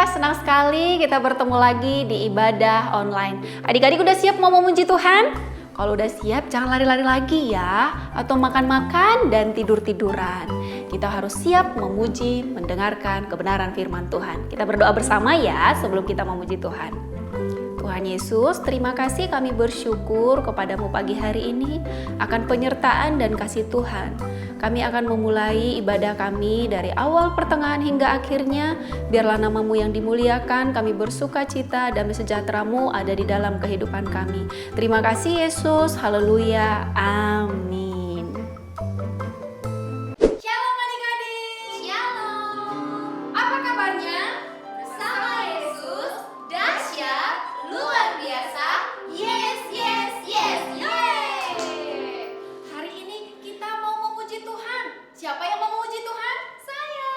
senang sekali kita bertemu lagi di ibadah online. Adik-adik udah siap mau memuji Tuhan? Kalau udah siap jangan lari-lari lagi ya, atau makan-makan dan tidur-tiduran. Kita harus siap memuji, mendengarkan kebenaran firman Tuhan. Kita berdoa bersama ya sebelum kita memuji Tuhan. Tuhan Yesus, terima kasih kami bersyukur kepadamu pagi hari ini akan penyertaan dan kasih Tuhan. Kami akan memulai ibadah kami dari awal pertengahan hingga akhirnya. Biarlah namamu yang dimuliakan, kami bersuka cita, damai sejahtera-Mu ada di dalam kehidupan kami. Terima kasih Yesus, haleluya, amin. Shalom adik-adik. Shalom. Apa kabarnya? Bersama Yesus, dahsyat, luar biasa. Yes, yes, yes, yeay. Hari ini kita mau memuji Tuhan. Siapa yang mau memuji Tuhan? Saya.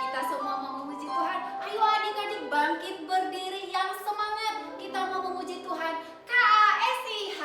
Kita semua mau memuji Tuhan. Ayo adik-adik bangkit berdiri yang semangat. Kita mau memuji Tuhan. KASIH.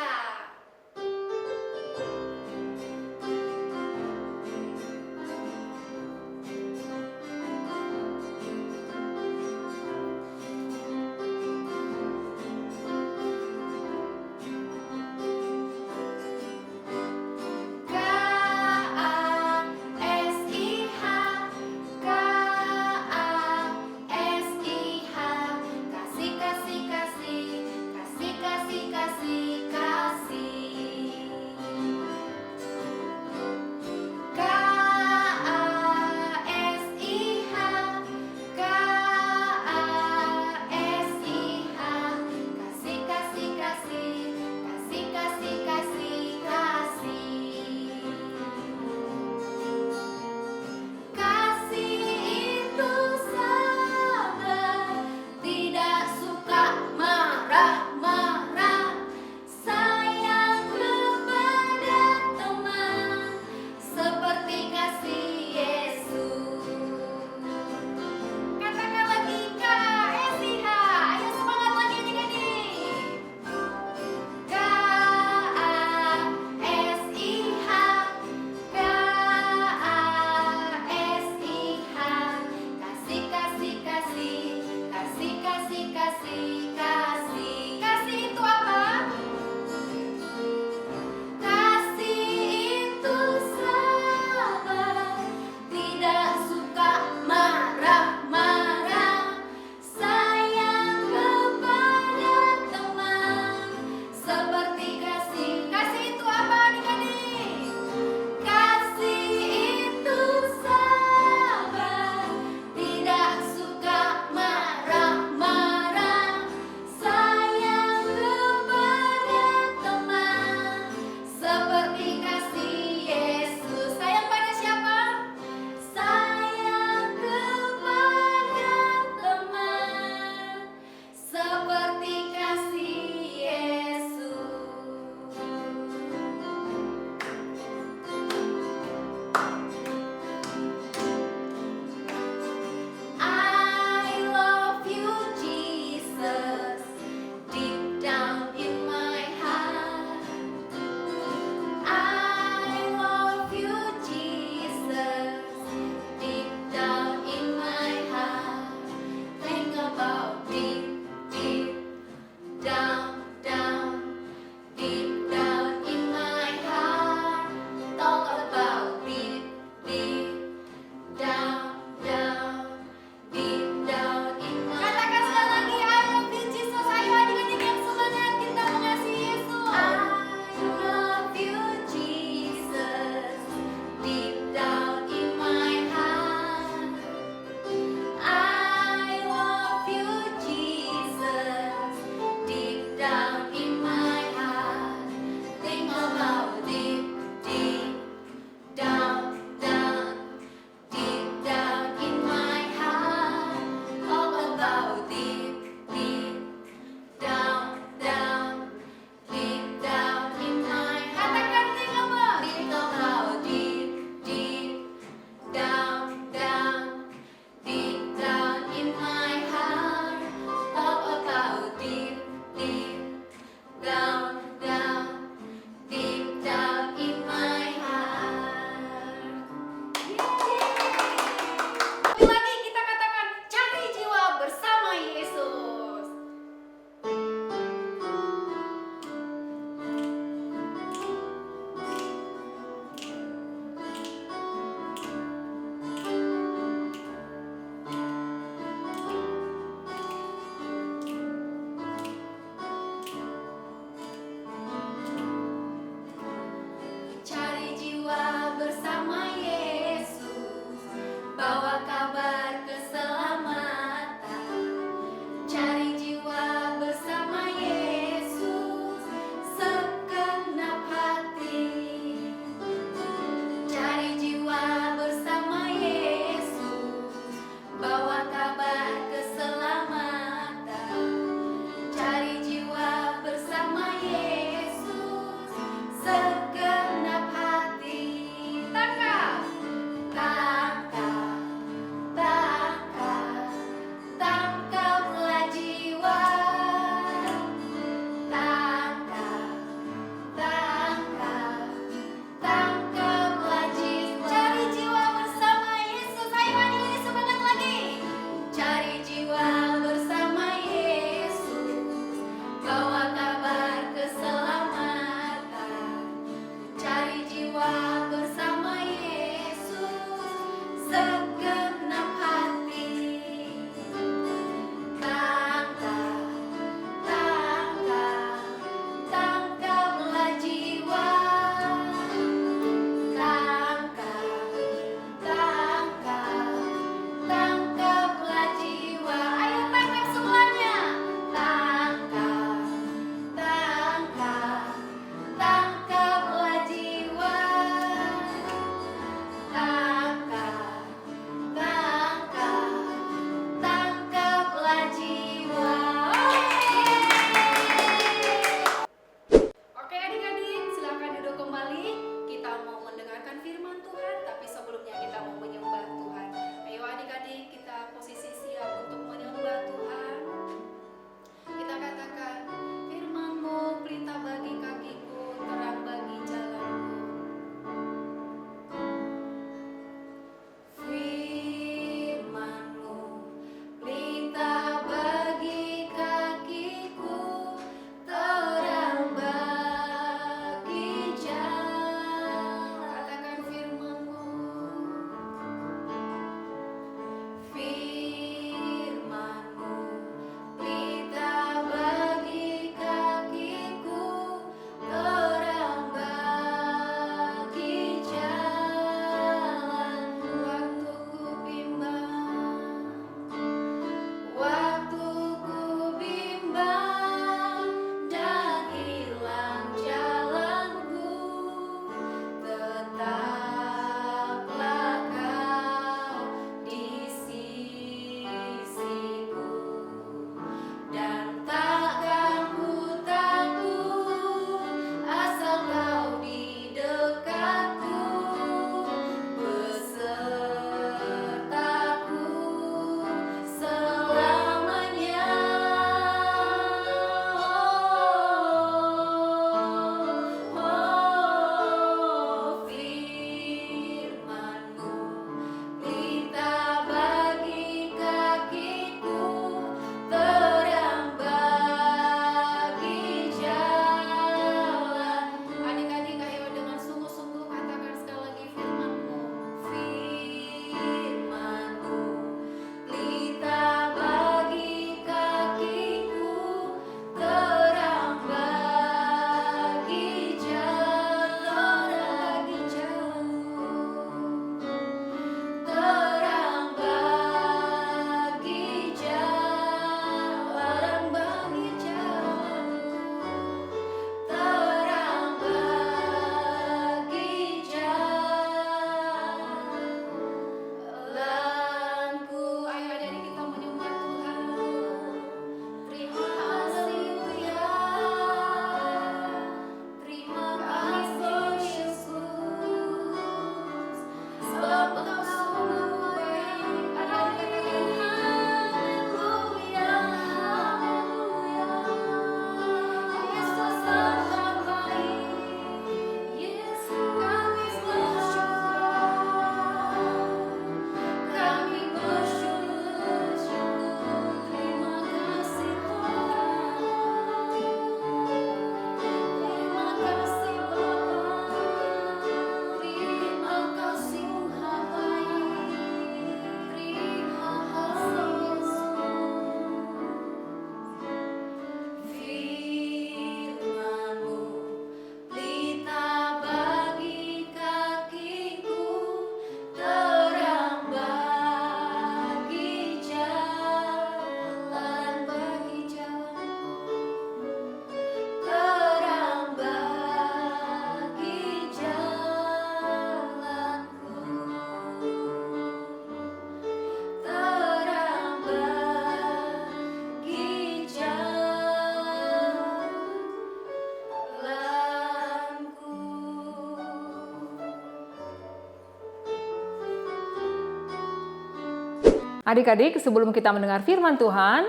Adik-adik, sebelum kita mendengar firman Tuhan,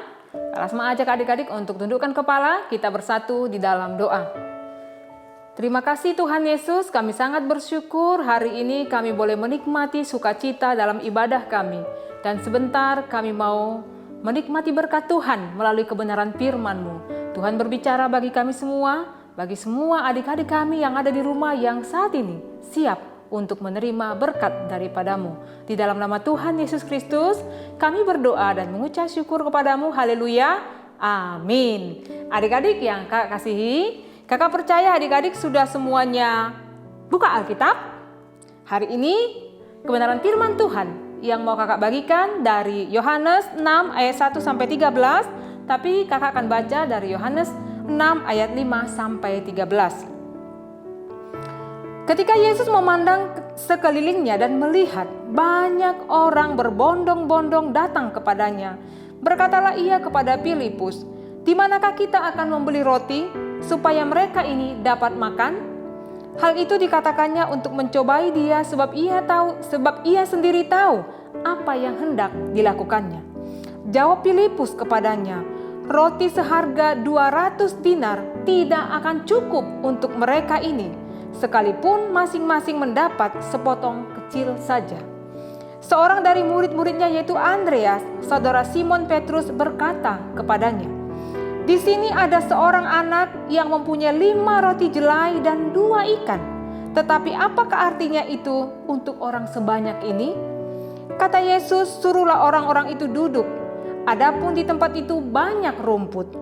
Lasma ajak adik-adik untuk tundukkan kepala, kita bersatu di dalam doa. Terima kasih Tuhan Yesus, kami sangat bersyukur hari ini kami boleh menikmati sukacita dalam ibadah kami. Dan sebentar kami mau menikmati berkat Tuhan melalui kebenaran firman-Mu. Tuhan berbicara bagi kami semua, bagi semua adik-adik kami yang ada di rumah yang saat ini siap untuk menerima berkat daripada-Mu. Di dalam nama Tuhan Yesus Kristus, kami berdoa dan mengucap syukur kepada-Mu. Haleluya. Amin. Adik-adik yang Kakak kasihi, Kakak percaya adik-adik sudah semuanya buka Alkitab? Hari ini kebenaran firman Tuhan yang mau Kakak bagikan dari Yohanes 6 ayat 1 sampai 13, tapi Kakak akan baca dari Yohanes 6 ayat 5 sampai 13. Ketika Yesus memandang sekelilingnya dan melihat banyak orang berbondong-bondong datang kepadanya, berkatalah ia kepada Filipus, "Di manakah kita akan membeli roti supaya mereka ini dapat makan?" Hal itu dikatakannya untuk mencobai dia sebab ia sendiri tahu apa yang hendak dilakukannya. Jawab Filipus kepadanya, "Roti seharga 200 dinar tidak akan cukup untuk mereka ini, sekalipun masing-masing mendapat sepotong kecil saja." Seorang dari murid-muridnya yaitu Andreas, saudara Simon Petrus berkata kepadanya, "Di sini ada seorang anak yang mempunyai 5 roti jelai dan 2 ikan. Tetapi apakah artinya itu untuk orang sebanyak ini?" Kata Yesus, "Suruhlah orang-orang itu duduk. Adapun di tempat itu banyak rumput."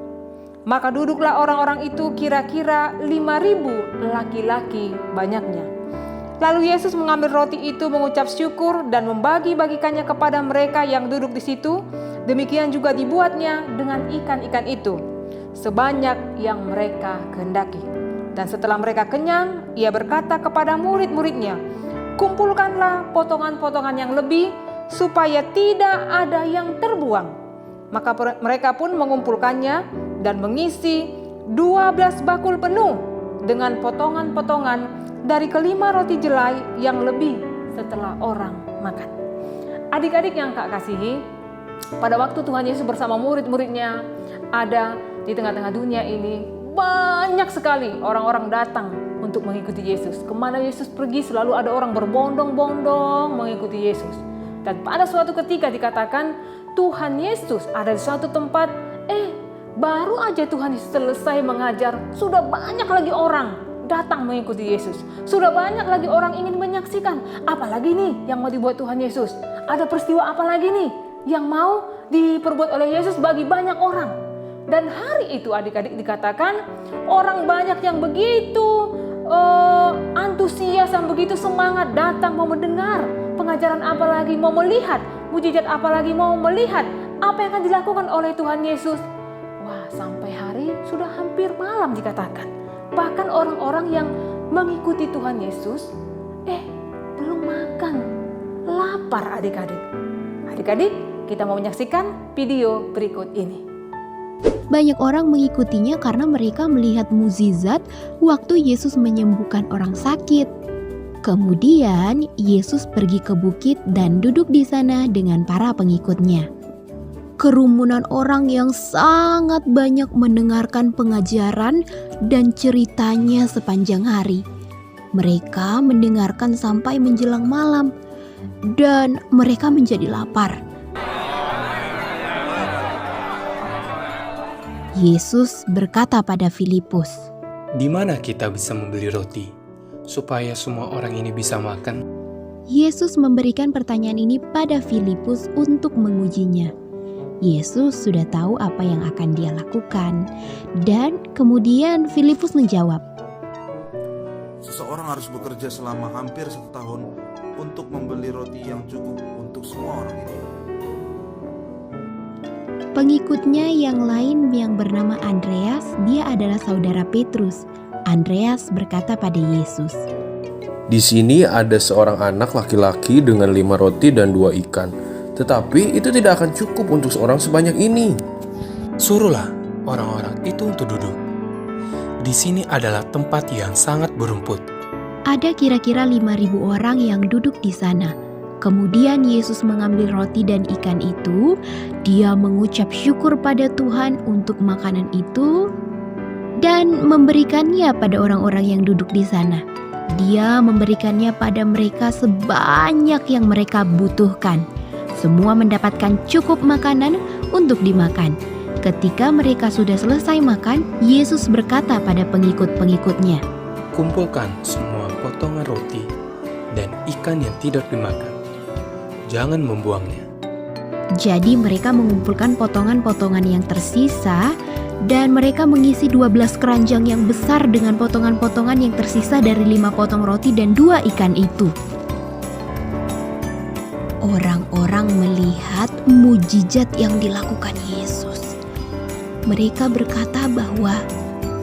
Maka duduklah orang-orang itu, kira-kira 5.000 laki-laki banyaknya. Lalu Yesus mengambil roti itu, mengucap syukur dan membagi-bagikannya kepada mereka yang duduk di situ. Demikian juga dibuatnya dengan ikan-ikan itu, sebanyak yang mereka kehendaki. Dan setelah mereka kenyang, ia berkata kepada murid-muridnya, "Kumpulkanlah potongan-potongan yang lebih, supaya tidak ada yang terbuang." Maka mereka pun mengumpulkannya dan mengisi 12 bakul penuh dengan potongan-potongan dari kelima roti jelai yang lebih setelah orang makan. Adik-adik yang Kak kasihi, pada waktu Tuhan Yesus bersama murid-muridnya ada di tengah-tengah dunia ini, banyak sekali orang-orang datang untuk mengikuti Yesus. Kemana Yesus pergi selalu ada orang berbondong-bondong mengikuti Yesus. Dan pada suatu ketika dikatakan Tuhan Yesus ada di suatu tempat, baru aja Tuhan Yesus selesai mengajar, sudah banyak lagi orang datang mengikuti Yesus. Sudah banyak lagi orang ingin menyaksikan. Apalagi nih yang mau dibuat Tuhan Yesus? Ada peristiwa apa lagi nih yang mau diperbuat oleh Yesus bagi banyak orang? Dan hari itu adik-adik dikatakan orang banyak yang begitu antusias dan begitu semangat datang mau mendengar pengajaran apa lagi, mau melihat mujizat apa lagi, mau melihat apa yang akan dilakukan oleh Tuhan Yesus. Wah, sampai hari sudah hampir malam dikatakan. Bahkan orang-orang yang mengikuti Tuhan Yesus, belum makan, lapar adik-adik. Adik-adik, kita mau menyaksikan video berikut ini. Banyak orang mengikutinya karena mereka melihat mukjizat waktu Yesus menyembuhkan orang sakit. Kemudian Yesus pergi ke bukit dan duduk di sana dengan para pengikutnya. Kerumunan orang yang sangat banyak mendengarkan pengajaran dan ceritanya sepanjang hari. Mereka mendengarkan sampai menjelang malam dan mereka menjadi lapar. Yesus berkata pada Filipus, "Di mana kita bisa membeli roti supaya semua orang ini bisa makan?" Yesus memberikan pertanyaan ini pada Filipus untuk mengujinya. Yesus sudah tahu apa yang akan dia lakukan. Dan kemudian Filipus menjawab, "Seseorang harus bekerja selama hampir 1 tahun untuk membeli roti yang cukup untuk semua orang ini." Pengikutnya yang lain yang bernama Andreas, dia adalah saudara Petrus. Andreas berkata pada Yesus, "Di sini ada seorang anak laki-laki dengan 5 roti dan 2 ikan. Tetapi itu tidak akan cukup untuk seorang sebanyak ini." Suruhlah orang-orang itu untuk duduk. Di sini adalah tempat yang sangat berumput. ada kira-kira 5.000 orang yang duduk di sana. Kemudian Yesus mengambil roti dan ikan itu, dia mengucap syukur pada Tuhan untuk makanan itu dan memberikannya pada orang-orang yang duduk di sana. Dia memberikannya pada mereka sebanyak yang mereka butuhkan. Semua mendapatkan cukup makanan untuk dimakan. Ketika mereka sudah selesai makan, Yesus berkata pada pengikut-pengikutnya, Kumpulkan semua potongan roti dan ikan yang tidak dimakan. Jangan membuangnya. Jadi mereka mengumpulkan potongan-potongan yang tersisa dan mereka mengisi 12 keranjang yang besar dengan potongan-potongan yang tersisa dari 5 potong roti dan 2 ikan itu. Orang-orang melihat mujizat yang dilakukan Yesus. Mereka berkata bahwa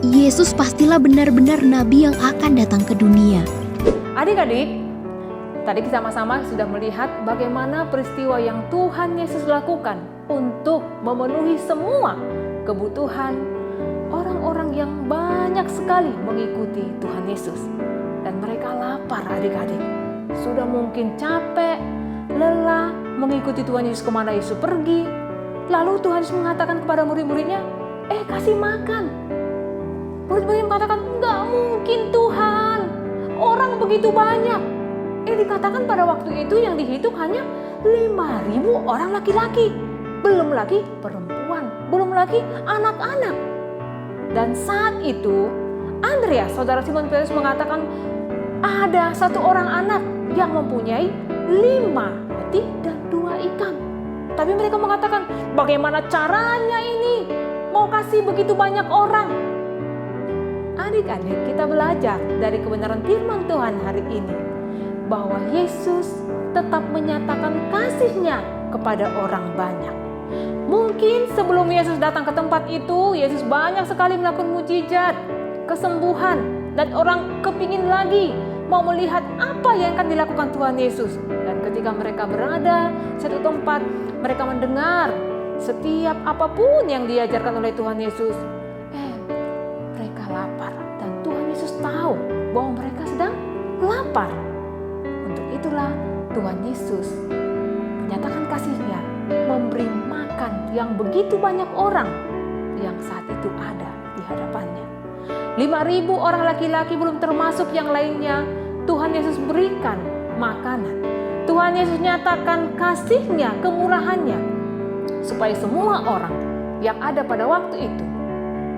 Yesus pastilah benar-benar nabi yang akan datang ke dunia. Adik-adik, tadi kita sama-sama sudah melihat bagaimana peristiwa yang Tuhan Yesus lakukan untuk memenuhi semua kebutuhan orang-orang yang banyak sekali mengikuti Tuhan Yesus. Dan mereka lapar, adik-adik. Sudah mungkin capek, lelah mengikuti Tuhan Yesus kemana Yesus pergi. Lalu Tuhan Yesus mengatakan kepada murid-muridnya, kasih makan. Murid-murid mengatakan, enggak mungkin Tuhan, orang begitu banyak. Dikatakan pada waktu itu yang dihitung hanya 5.000 orang laki-laki. Belum lagi perempuan, belum lagi anak-anak. Dan saat itu Andreas, saudara Simon Petrus mengatakan ada satu orang anak yang mempunyai 5 roti dan 2 ikan. Tapi mereka mengatakan, bagaimana caranya ini? Mau kasih begitu banyak orang? Adik-adik, kita belajar dari kebenaran firman Tuhan hari ini bahwa Yesus tetap menyatakan kasih-Nya kepada orang banyak. Mungkin sebelum Yesus datang ke tempat itu, Yesus banyak sekali melakukan mujizat, kesembuhan, dan orang kepingin lagi mau melihat apa yang akan dilakukan Tuhan Yesus. Dan ketika mereka berada di satu tempat, mereka mendengar setiap apapun yang diajarkan oleh Tuhan Yesus. Mereka lapar dan Tuhan Yesus tahu bahwa mereka sedang lapar. Untuk itulah Tuhan Yesus menyatakan kasih-Nya, memberi makan yang begitu banyak orang yang saat itu ada di hadapannya. 5.000 orang laki-laki belum termasuk yang lainnya. Tuhan Yesus berikan makanan. Tuhan Yesus nyatakan kasih-Nya, kemurahan-Nya, supaya semua orang yang ada pada waktu itu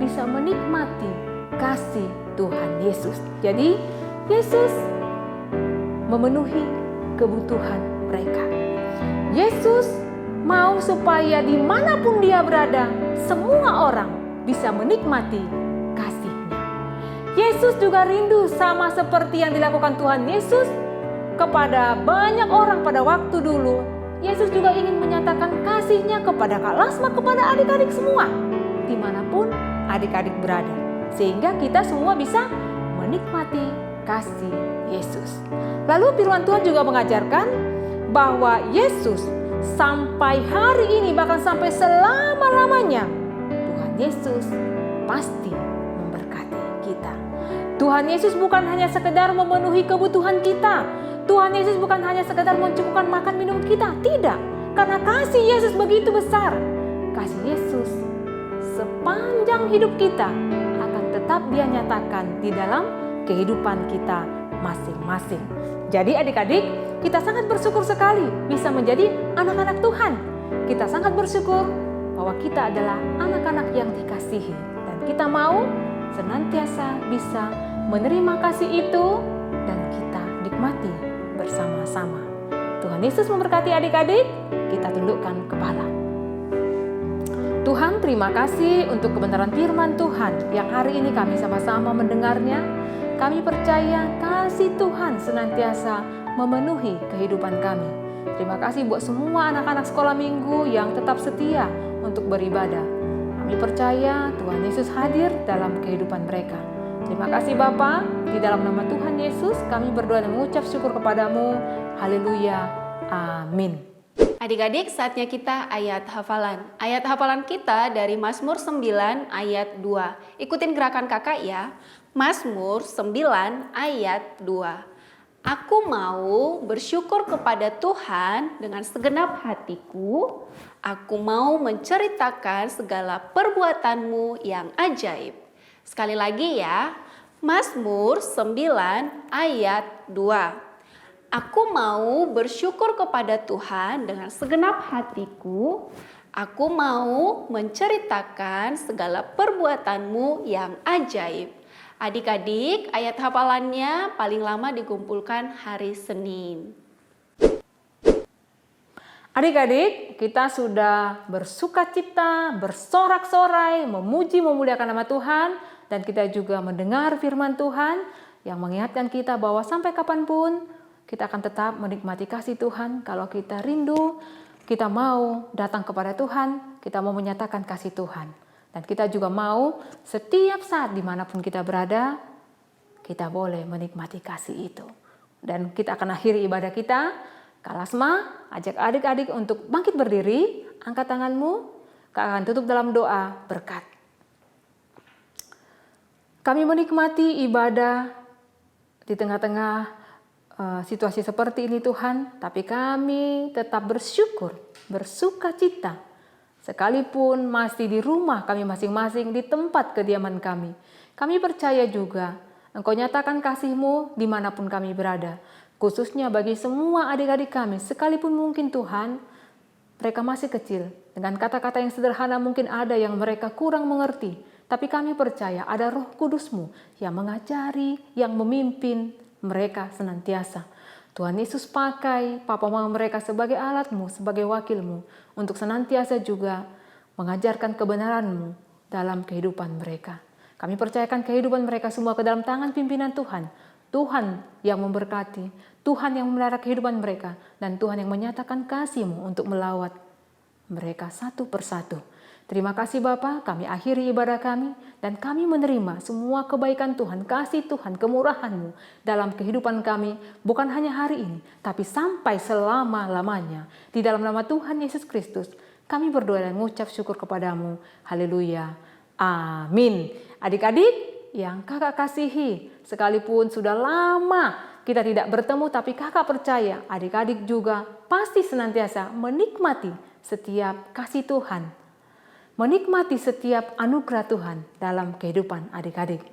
bisa menikmati kasih Tuhan Yesus. Jadi Yesus memenuhi kebutuhan mereka. Yesus mau supaya dimanapun dia berada, semua orang bisa menikmati kasih-Nya. Yesus juga rindu sama seperti yang dilakukan Tuhan Yesus kepada banyak orang pada waktu dulu. Yesus juga ingin menyatakan kasih-Nya kepada Kak Lasma, kepada adik-adik semua, dimanapun adik-adik berada. Sehingga kita semua bisa menikmati kasih Yesus. Lalu firman Tuhan juga mengajarkan bahwa Yesus sampai hari ini, bahkan sampai selama-lamanya, Tuhan Yesus pasti memberkati kita. Tuhan Yesus bukan hanya sekedar memenuhi kebutuhan kita. Tuhan Yesus bukan hanya sekedar mencukupkan makan minum kita. Tidak, karena kasih Yesus begitu besar. Kasih Yesus sepanjang hidup kita akan tetap Dia nyatakan di dalam kehidupan kita masing-masing. Jadi adik-adik, kita sangat bersyukur sekali bisa menjadi anak-anak Tuhan. Kita sangat bersyukur bahwa kita adalah anak-anak yang dikasihi. Dan kita mau senantiasa bisa menerima kasih itu dan kita nikmati bersama-sama. Tuhan Yesus memberkati adik-adik, kita tundukkan kepala. Tuhan, terima kasih untuk kebenaran firman Tuhan yang hari ini kami sama-sama mendengarnya. Kami percaya kasih Tuhan senantiasa memenuhi kehidupan kami. Terima kasih buat semua anak-anak sekolah minggu yang tetap setia untuk beribadah. Kami percaya Tuhan Yesus hadir dalam kehidupan mereka. Terima kasih Bapa, di dalam nama Tuhan Yesus kami berdoa dan mengucap syukur kepadamu. Haleluya. Amin. Adik-adik, saatnya kita ayat hafalan. Ayat hafalan kita dari Mazmur 9 ayat 2. Ikutin gerakan kakak ya. Mazmur 9 ayat 2. Aku mau bersyukur kepada Tuhan dengan segenap hatiku. Aku mau menceritakan segala perbuatan-Mu yang ajaib. Sekali lagi ya, Mazmur 9 ayat 2. Aku mau bersyukur kepada Tuhan dengan segenap hatiku. Aku mau menceritakan segala perbuatan-Mu yang ajaib. Adik-adik, ayat hafalannya paling lama dikumpulkan hari Senin. Adik-adik, kita sudah bersukacita, bersorak-sorai, memuji memuliakan nama Tuhan, dan kita juga mendengar firman Tuhan yang mengingatkan kita bahwa sampai kapanpun kita akan tetap menikmati kasih Tuhan. Kalau kita rindu, kita mau datang kepada Tuhan, kita mau menyatakan kasih Tuhan. Dan kita juga mau setiap saat dimanapun kita berada, kita boleh menikmati kasih itu. Dan kita akan akhiri ibadah kita. Kalasma, ajak adik-adik untuk bangkit berdiri, angkat tanganmu, Kak akan tutup dalam doa berkat. Kami menikmati ibadah di tengah-tengah situasi seperti ini Tuhan, tapi kami tetap bersyukur, bersukacita. Sekalipun masih di rumah kami masing-masing, di tempat kediaman kami. Kami percaya juga Engkau nyatakan kasih-Mu dimanapun kami berada. Khususnya bagi semua adik-adik kami, sekalipun mungkin Tuhan, mereka masih kecil. Dengan kata-kata yang sederhana mungkin ada yang mereka kurang mengerti. Tapi kami percaya ada Roh Kudus-Mu yang mengajari, yang memimpin mereka senantiasa. Tuhan Yesus pakai papa mama mereka sebagai alat-Mu, sebagai wakil-Mu, untuk senantiasa juga mengajarkan kebenaran-Mu dalam kehidupan mereka. Kami percayakan kehidupan mereka semua ke dalam tangan pimpinan Tuhan. Tuhan yang memberkati, Tuhan yang memelihara kehidupan mereka, dan Tuhan yang menyatakan kasih-Mu untuk melawat mereka satu persatu. Terima kasih Bapa, kami akhiri ibadah kami dan kami menerima semua kebaikan Tuhan, kasih Tuhan, kemurahan-Mu dalam kehidupan kami, bukan hanya hari ini, tapi sampai selama-lamanya. Di dalam nama Tuhan Yesus Kristus, kami berdoa dan mengucap syukur kepadamu. Haleluya. Amin. Adik-adik yang kakak kasihi, sekalipun sudah lama kita tidak bertemu, tapi kakak percaya adik-adik juga pasti senantiasa menikmati setiap kasih Tuhan, menikmati setiap anugerah Tuhan dalam kehidupan adik-adik.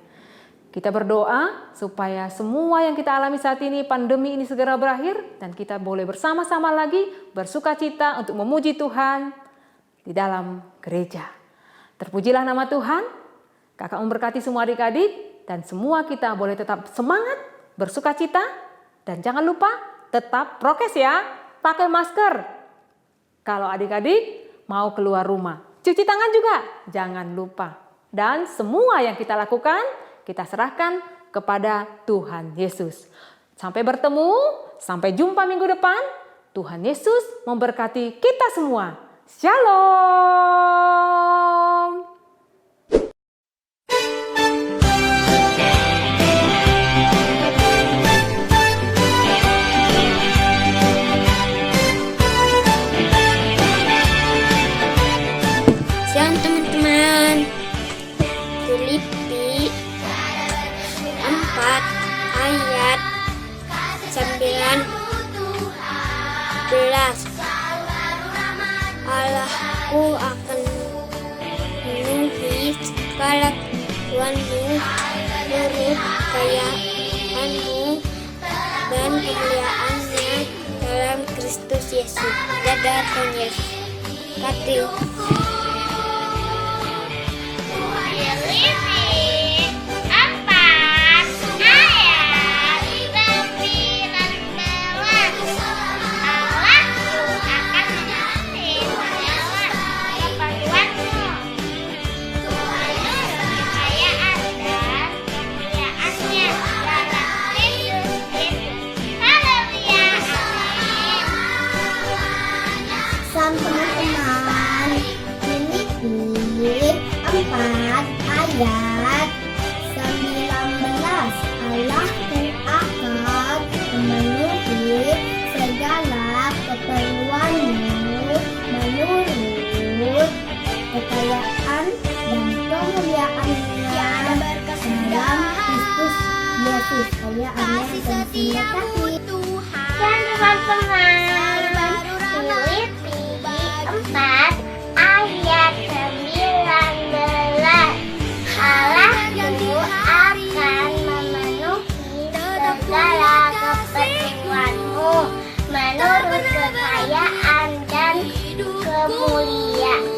Kita berdoa supaya semua yang kita alami saat ini, pandemi ini segera berakhir, dan kita boleh bersama-sama lagi bersukacita untuk memuji Tuhan di dalam gereja. Terpujilah nama Tuhan. Kakak memberkati semua adik-adik, dan semua kita boleh tetap semangat, bersukacita, dan jangan lupa tetap prokes ya, pakai masker. Kalau adik-adik mau keluar rumah, cuci tangan juga, jangan lupa. Dan semua yang kita lakukan, kita serahkan kepada Tuhan Yesus. Sampai bertemu, sampai jumpa minggu depan. Tuhan Yesus memberkati kita semua. Shalom. Shalom teman-teman. Filipi 4 ayat 19. Allahku akan memenuhi segala keperluanmu menurut kekayaanmu dan kemuliaannya dalam Kristus Yesus. Dadah Tuhan Yesus. Kasih. Salam teman-teman. Filipi 4 ayat 19. Allahku akan memenuhi segala keperluanmu menurut kekayaan dan kemuliaannya dalam Kristus Yesus. Kalian amin dan terima kasih. teman-teman, Filipi 4 ayat 19. Allahmu akan memenuhi segala keperluanmu menurut kekayaan dan kemuliaan